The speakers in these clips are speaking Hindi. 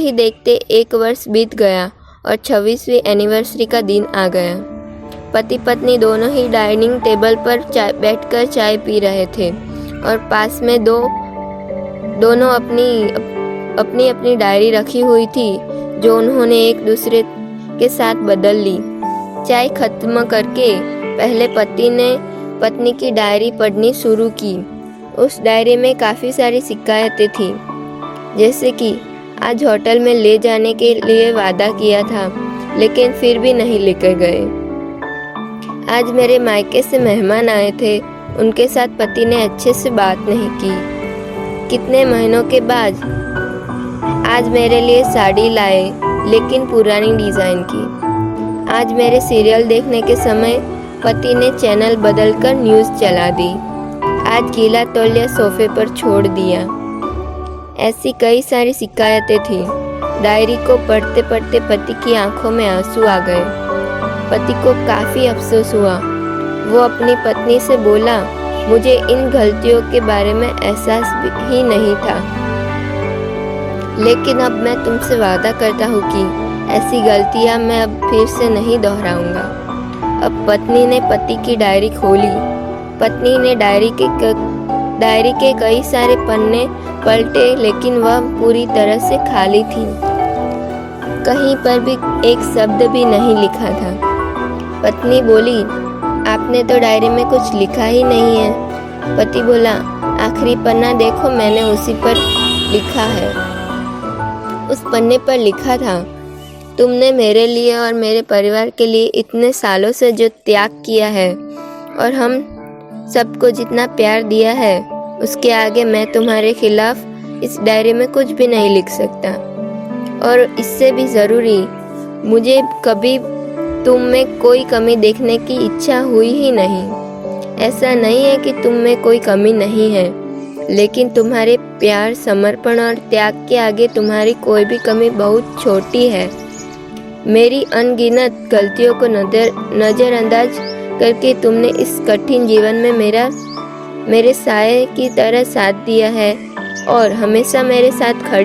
ही देखते 1 वर्ष बीत गया और 26वीं एनिवर्सरी का दिन आ गया। पति पत्नी दोनों ही डाइनिंग टेबल पर बैठकर चाय पी रहे थे और पास में दोनों अपनी अपनी डायरी रखी हुई थी जो उन्होंने एक दूसरे के साथ बदल ली। चाय खत्म करके पहले पति ने पत्नी की डायरी पढ़नी शुरू की। उस डायरी में काफ़ी सारी शिकायतें थी, जैसे कि आज होटल में ले जाने के लिए वादा किया था लेकिन फिर भी नहीं लेकर गए। आज मेरे मायके से मेहमान आए थे, उनके साथ पति ने अच्छे से बात नहीं की। कितने महीनों के बाद आज मेरे लिए साड़ी लाए लेकिन पुरानी डिज़ाइन की। आज मेरे सीरियल देखने के समय पति ने चैनल बदलकर न्यूज़ चला दी। आज गीला तौलिया सोफे पर छोड़ दिया। ऐसी कई सारी शिकायतें थी। डायरी को पढ़ते पढ़ते पति की आंखों में आंसू आ गए। पति को काफ़ी अफसोस हुआ। वो अपनी पत्नी से बोला, मुझे इन गलतियों के बारे में एहसास ही नहीं था, लेकिन अब मैं तुमसे वादा करता हूँ कि ऐसी गलतियाँ मैं अब फिर से नहीं दोहराऊंगा। अब पत्नी ने पति की डायरी खोली। पत्नी ने डायरी के कई सारे पन्ने पलटे लेकिन वह पूरी तरह से खाली थी। कहीं पर भी एक शब्द भी नहीं लिखा था। पत्नी बोली, आपने तो डायरी में कुछ लिखा ही नहीं है। पति बोला, आखिरी पन्ना देखो, मैंने उसी पर लिखा है। उस पन्ने पर लिखा था, तुमने मेरे लिए और मेरे परिवार के लिए इतने सालों से जो त्याग किया है और हम सबको जितना प्यार दिया है, उसके आगे मैं तुम्हारे खिलाफ इस डायरी में कुछ भी नहीं लिख सकता। और इससे भी ज़रूरी, मुझे कभी तुम में कोई कमी देखने की इच्छा हुई ही नहीं। ऐसा नहीं है कि तुम में कोई कमी नहीं है, लेकिन तुम्हारे प्यार, समर्पण और त्याग के आगे तुम्हारी कोई भी कमी बहुत छोटी है। मेरी अनगिनत गलतियों को नज़रअंदाज करके तुमने इस कठिन जीवन में मेरे साये की तरह साथ दिया है और हमेशा मेरे साथ खड़े।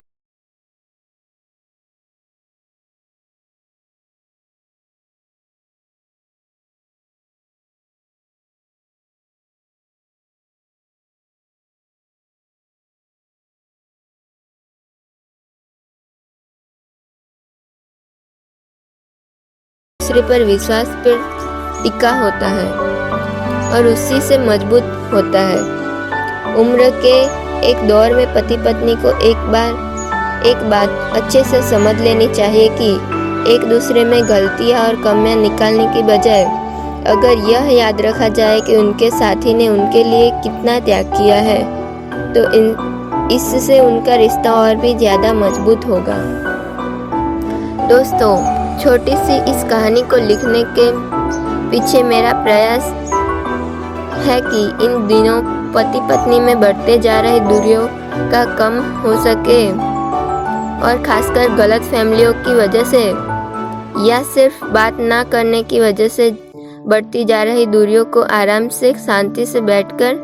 दूसरे पर विश्वास पर टिका होता है और उसी से मजबूत होता है। उम्र के एक दौर में पति पत्नी को एक बात अच्छे से समझ लेनी चाहिए कि एक दूसरे में गलतियां और कमियां निकालने की बजाय अगर यह याद रखा जाए कि उनके साथी ने उनके लिए कितना त्याग किया है, तो इससे उनका रिश्ता और भी ज़्यादा मजबूत होगा। दोस्तों, छोटी सी इस कहानी को लिखने के पीछे मेरा प्रयास है कि इन दिनों पति पत्नी में बढ़ते जा रहे दूरियों का कम हो सके और खासकर गलत फैमिलियों की वजह से या सिर्फ बात ना करने की वजह से बढ़ती जा रही दूरियों को आराम से शांति से बैठकर